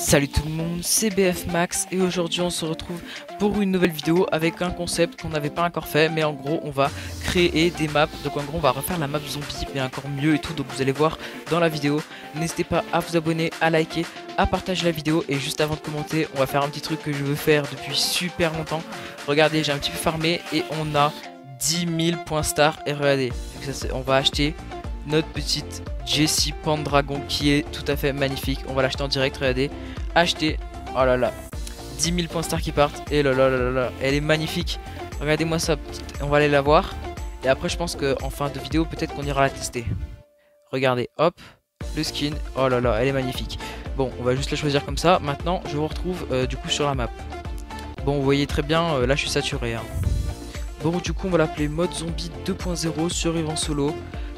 Salut tout le monde, c'est BF Max et aujourd'hui on se retrouve pour une nouvelle vidéo avec un concept qu'on n'avait pas encore fait, mais en gros on va créer des maps. Donc en gros on va refaire la map zombie mais encore mieux et tout, donc vous allez voir dans la vidéo. N'hésitez pas à vous abonner, à liker, à partager la vidéo, et juste avant de commenter on va faire un petit truc que je veux faire depuis super longtemps. Regardez, j'ai un petit peu farmé et on a 10 000 points star et regardez, on va acheter notre petite Jessie Pendragon qui est tout à fait magnifique. On va l'acheter en direct, regardez, acheter, oh là là, 10 000 points star qui partent, et là là là là, elle est magnifique. Regardez-moi ça, on va aller la voir, et après je pense qu'en fin de vidéo peut-être qu'on ira la tester. Regardez, hop, le skin, oh là là, elle est magnifique. Bon, on va juste la choisir comme ça. Maintenant je vous retrouve du coup sur la map. Bon, vous voyez très bien, là je suis saturé hein. Bon, du coup on va l'appeler mode zombie 2.0 survivant solo,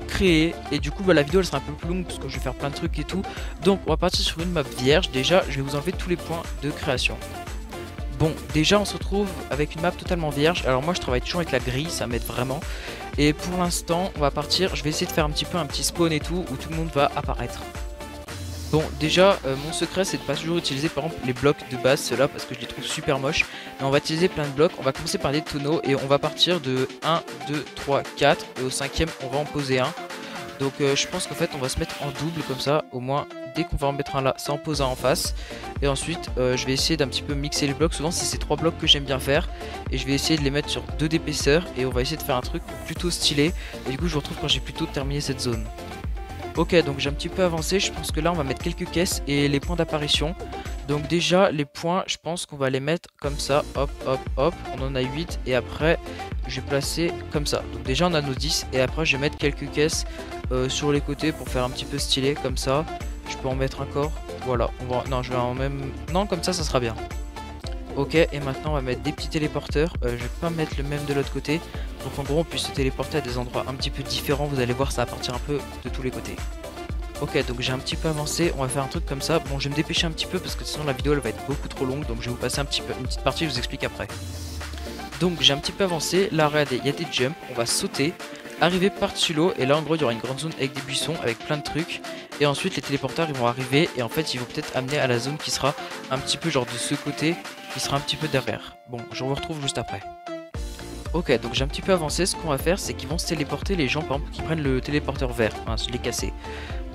créer, et du coup la vidéo elle sera un peu plus longue parce que je vais faire plein de trucs et tout. Donc on va partir sur une map vierge. Déjà je vais vous enlever tous les points de création. Bon, déjà on se retrouve avec une map totalement vierge. Alors moi je travaille toujours avec la grille, ça m'aide vraiment. Et pour l'instant on va partir, je vais essayer de faire un petit spawn et tout, où tout le monde va apparaître. Bon, déjà, mon secret c'est de pas toujours utiliser par exemple les blocs de base, ceux-là, parce que je les trouve super moches. Mais on va utiliser plein de blocs, on va commencer par des tonneaux et on va partir de 1, 2, 3, 4. Et au cinquième, on va en poser un. Donc je pense qu'en fait on va se mettre en double comme ça, au moins dès qu'on va en mettre un là, ça en pose un en face. Et ensuite je vais essayer d'un petit peu mixer les blocs, souvent c'est ces trois blocs que j'aime bien faire. Et je vais essayer de les mettre sur 2 d'épaisseur et on va essayer de faire un truc plutôt stylé. Et du coup je vous retrouve quand j'ai plutôt terminé cette zone. Ok, donc j'ai un petit peu avancé, je pense que là on va mettre quelques caisses et les points d'apparition. Donc déjà les points, je pense qu'on va les mettre comme ça, hop hop hop, on en a 8 et après je vais placer comme ça. Donc déjà on a nos 10 et après je vais mettre quelques caisses sur les côtés pour faire un petit peu stylé comme ça. Je peux en mettre encore, voilà, on va... non je vais en même... non comme ça sera bien. Ok, et maintenant on va mettre des petits téléporteurs, je vais pas mettre le même de l'autre côté, pour qu'en gros on puisse se téléporter à des endroits un petit peu différents. Vous allez voir, ça va partir un peu de tous les côtés. Ok, donc j'ai un petit peu avancé, on va faire un truc comme ça. Bon, je vais me dépêcher un petit peu parce que sinon la vidéo elle va être beaucoup trop longue, donc je vais vous passer un petit peu une petite partie, je vous explique après. Donc j'ai un petit peu avancé, là regardez, il y a des jumps, on va sauter, arriver par-dessus l'eau, et là en gros il y aura une grande zone avec des buissons, avec plein de trucs. Et ensuite les téléporteurs ils vont arriver, et en fait ils vont peut-être amener à la zone qui sera un petit peu genre de ce côté, qui sera un petit peu derrière. Bon, je vous retrouve juste après. Ok, donc j'ai un petit peu avancé, ce qu'on va faire c'est qu'ils vont se téléporter, les gens par exemple qui prennent le téléporteur vert, hein, je l'ai cassé.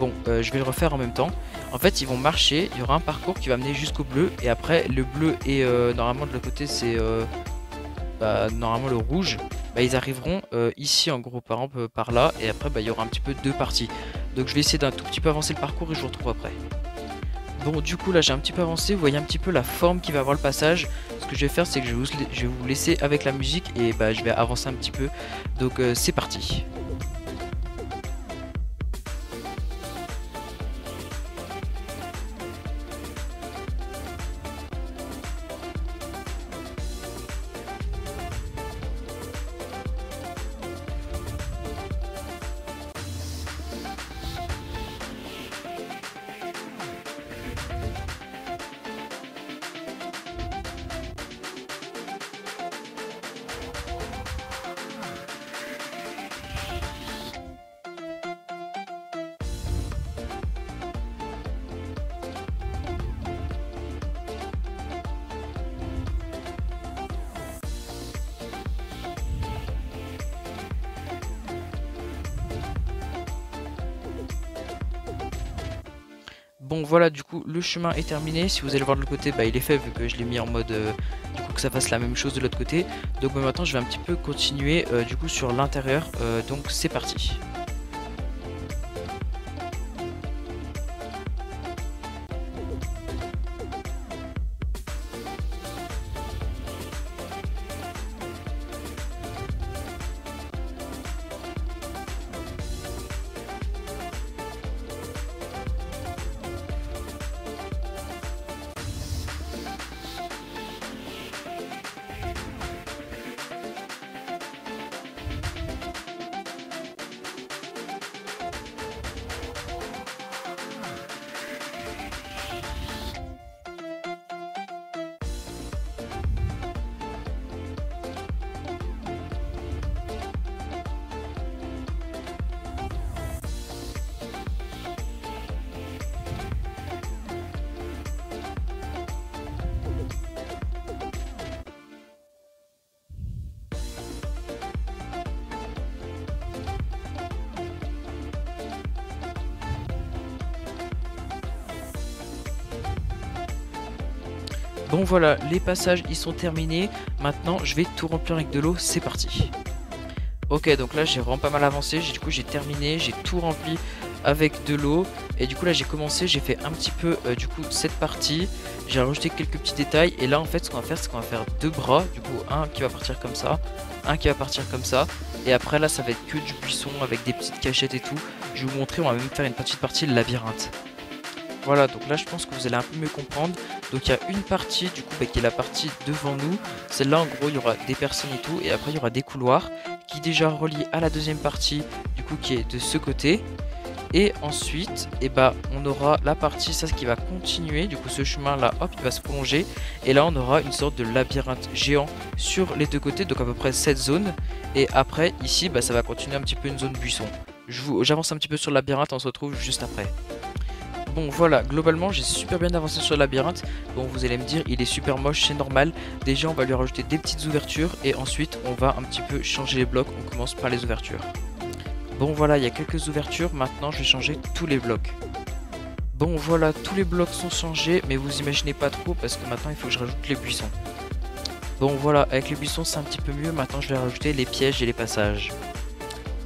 Bon, je vais le refaire en même temps. En fait ils vont marcher, il y aura un parcours qui va mener jusqu'au bleu, et après le bleu et normalement de l'autre côté c'est normalement le rouge. Bah, ils arriveront ici en gros par exemple par là, et après il y aura un petit peu deux parties. Donc je vais essayer d'un tout petit peu avancer le parcours et je vous retrouve après. Bon, du coup là j'ai un petit peu avancé, vous voyez un petit peu la forme qui va avoir le passage. Ce que je vais faire c'est que je vais vous laisser avec la musique et bah je vais avancer un petit peu. Donc c'est parti. Bon voilà, du coup le chemin est terminé. Si vous allez voir de l'autre côté, bah il est fait vu que je l'ai mis en mode du coup que ça fasse la même chose de l'autre côté. Donc maintenant je vais un petit peu continuer du coup sur l'intérieur, donc c'est parti. Bon voilà, les passages ils sont terminés. Maintenant je vais tout remplir avec de l'eau, c'est parti. Ok, donc là j'ai vraiment pas mal avancé, du coup j'ai terminé, j'ai tout rempli avec de l'eau. Et du coup là j'ai commencé, j'ai fait un petit peu du coup cette partie. J'ai rajouté quelques petits détails. Et là en fait ce qu'on va faire, c'est qu'on va faire deux bras. Du coup un qui va partir comme ça, un qui va partir comme ça. Et après là ça va être que du buisson avec des petites cachettes et tout. Je vais vous montrer, on va même faire une petite partie labyrinthe. Voilà, donc là je pense que vous allez un peu mieux comprendre. Donc il y a une partie du coup qui est la partie devant nous. Celle-là en gros il y aura des personnes et tout. Et après il y aura des couloirs qui déjà relient à la deuxième partie du coup qui est de ce côté. Et ensuite on aura la partie ça qui va continuer. Du coup ce chemin là hop il va se prolonger. Et là on aura une sorte de labyrinthe géant sur les deux côtés. Donc à peu près cette zone. Et après ici ça va continuer un petit peu une zone buisson. J'avance un petit peu sur le labyrinthe, on se retrouve juste après. Bon voilà, globalement j'ai super bien avancé sur le labyrinthe. Bon vous allez me dire il est super moche, c'est normal. Déjà on va lui rajouter des petites ouvertures. Et ensuite on va un petit peu changer les blocs. On commence par les ouvertures. Bon voilà, il y a quelques ouvertures. Maintenant je vais changer tous les blocs. Bon voilà, tous les blocs sont changés. Mais vous imaginez pas trop parce que maintenant il faut que je rajoute les buissons. Bon voilà, avec les buissons c'est un petit peu mieux. Maintenant je vais rajouter les pièges et les passages.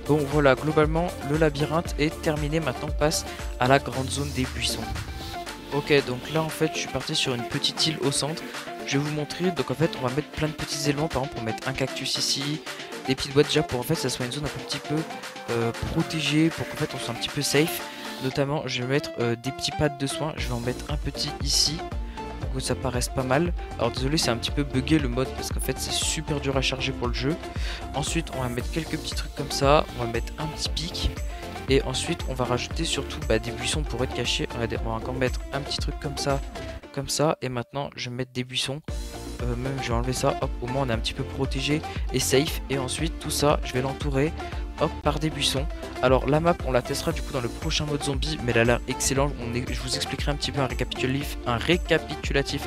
Bon voilà, globalement le labyrinthe est terminé, maintenant on passe à la grande zone des buissons. Ok, donc là en fait je suis parti sur une petite île au centre. Je vais vous montrer, donc en fait on va mettre plein de petits éléments, par exemple on va mettre un cactus ici, des petites boîtes déjà pour en fait ça soit une zone un petit peu protégée, pour qu'en fait on soit un petit peu safe. Notamment je vais mettre des petits pads de soins, je vais en mettre un petit ici. Que ça paraisse pas mal. Alors désolé c'est un petit peu bugué le mode parce qu'en fait c'est super dur à charger pour le jeu. Ensuite on va mettre quelques petits trucs comme ça, on va mettre un petit pic. Et ensuite on va rajouter surtout des buissons pour être cachés. On va encore mettre un petit truc comme ça. Et maintenant je vais mettre des buissons. Même je vais enlever ça, hop, au moins on est un petit peu protégé et safe. Et ensuite tout ça je vais l'entourer hop par des buissons. Alors la map on la testera du coup dans le prochain mode zombie, mais elle a l'air excellente. Je vous expliquerai un petit peu un récapitulatif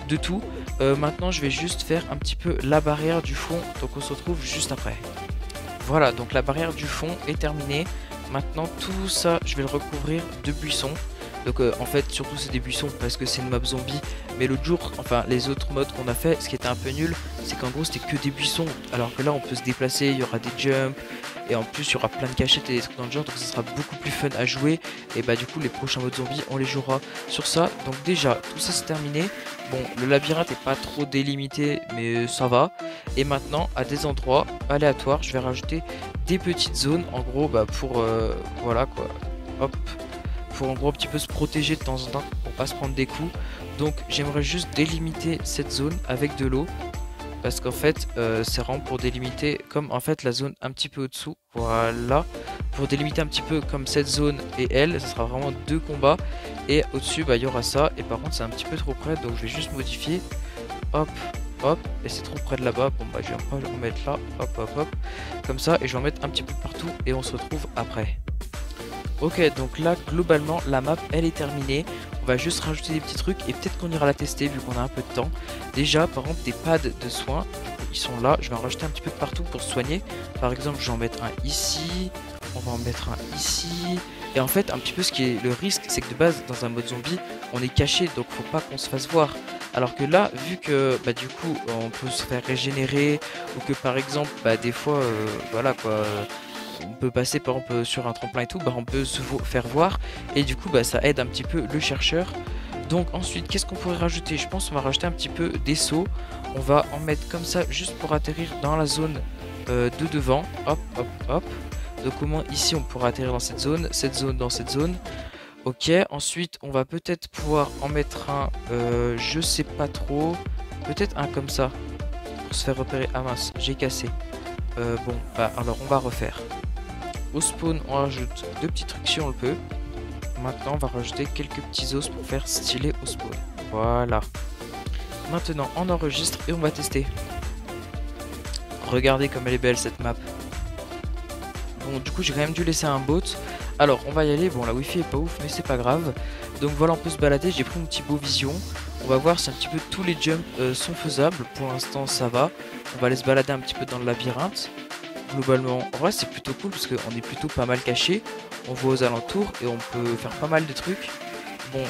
de tout. Maintenant je vais juste faire un petit peu la barrière du fond, donc on se retrouve juste après. Voilà, donc la barrière du fond est terminée. Maintenant tout ça je vais le recouvrir de buissons. Donc en fait surtout c'est des buissons parce que c'est une map zombie. Mais l'autre jour, enfin les autres modes qu'on a fait, ce qui était un peu nul, c'est qu'en gros c'était que des buissons. Alors que là on peut se déplacer, il y aura des jumps. Et en plus il y aura plein de cachettes et des trucs dans le genre. Donc ça sera beaucoup plus fun à jouer. Et du coup les prochains modes zombies on les jouera sur ça. Donc déjà tout ça c'est terminé. Bon le labyrinthe est pas trop délimité mais ça va. Et maintenant à des endroits aléatoires je vais rajouter des petites zones. En gros pour voilà quoi. Hop. Pour en gros un petit peu se protéger de temps en temps pour pas se prendre des coups. Donc j'aimerais juste délimiter cette zone avec de l'eau. Parce qu'en fait c'est vraiment pour délimiter comme en fait la zone un petit peu au-dessous. Voilà. Pour délimiter un petit peu comme cette zone et elle. Ça sera vraiment deux combats. Et au-dessus il y aura ça. Et par contre c'est un petit peu trop près. Donc je vais juste modifier. Hop. Hop. Et c'est trop près de là-bas. Bon je vais pas le remettre là. Hop hop hop. Comme ça. Et je vais en mettre un petit peu partout. Et on se retrouve après. Ok, donc là globalement la map elle est terminée. On va juste rajouter des petits trucs et peut-être qu'on ira la tester vu qu'on a un peu de temps. Déjà par exemple des pads de soins, ils sont là. Je vais en rajouter un petit peu de partout pour se soigner. Par exemple je vais en mettre un ici, on va en mettre un ici. Et en fait un petit peu ce qui est le risque, c'est que de base dans un mode zombie on est caché, donc faut pas qu'on se fasse voir. Alors que là vu que du coup on peut se faire régénérer, ou que par exemple des fois voilà quoi, on peut passer par exemple sur un tremplin et tout, on peut se faire voir. Et du coup ça aide un petit peu le chercheur. Donc ensuite qu'est-ce qu'on pourrait rajouter? Je pense qu'on va rajouter un petit peu des sauts. On va en mettre comme ça juste pour atterrir dans la zone de devant. Hop hop hop. Donc au moins ici on pourra atterrir dans cette zone dans cette zone. Ok, ensuite on va peut-être pouvoir en mettre un, je sais pas trop, peut-être un comme ça pour se faire repérer. Ah mince, j'ai cassé. Alors on va refaire. Au spawn on rajoute deux petits trucs si on le peut. Maintenant on va rajouter quelques petits os pour faire stylé au spawn. Voilà. Maintenant on enregistre et on va tester. Regardez comme elle est belle cette map. Bon du coup j'ai quand même dû laisser un bot. Alors on va y aller, bon la wifi est pas ouf mais c'est pas grave. Donc voilà on peut se balader, j'ai pris mon petit beau vision. On va voir si un petit peu tous les jumps sont faisables. Pour l'instant ça va. On va aller se balader un petit peu dans le labyrinthe. Globalement, en vrai c'est plutôt cool parce qu'on est plutôt pas mal caché. On voit aux alentours et on peut faire pas mal de trucs. Bon,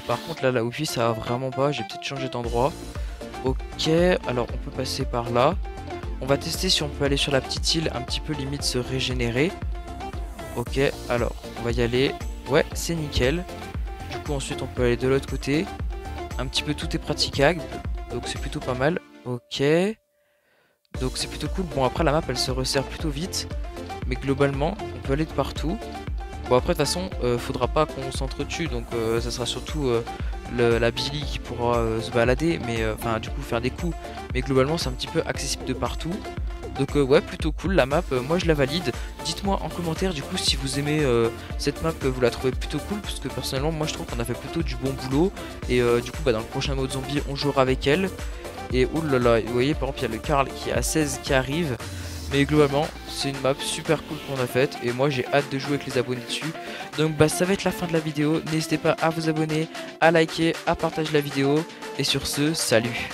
par contre là la wifi ça va vraiment pas, j'ai peut-être changé d'endroit. Ok, alors on peut passer par là. On va tester si on peut aller sur la petite île, un petit peu limite se régénérer. Ok, alors on va y aller. Ouais, c'est nickel. Du coup ensuite on peut aller de l'autre côté. Un petit peu tout est praticable, donc c'est plutôt pas mal. Ok, donc c'est plutôt cool. Bon après la map elle se resserre plutôt vite, mais globalement on peut aller de partout. Bon après de toute façon faudra pas qu'on s'entretue, donc ça sera surtout la Billy qui pourra se balader, mais enfin du coup faire des coups. Mais globalement c'est un petit peu accessible de partout. Donc ouais, plutôt cool la map, moi je la valide. Dites-moi en commentaire du coup si vous aimez cette map, vous la trouvez plutôt cool, parce que personnellement moi je trouve qu'on a fait plutôt du bon boulot. Et du coup bah, dans le prochain mode zombie on jouera avec elle. Et oulala, vous voyez par exemple il y a le Karl qui est à 16 qui arrive. Mais globalement c'est une map super cool qu'on a faite, et moi j'ai hâte de jouer avec les abonnés dessus. Donc bah ça va être la fin de la vidéo, n'hésitez pas à vous abonner, à liker, à partager la vidéo. Et sur ce, salut.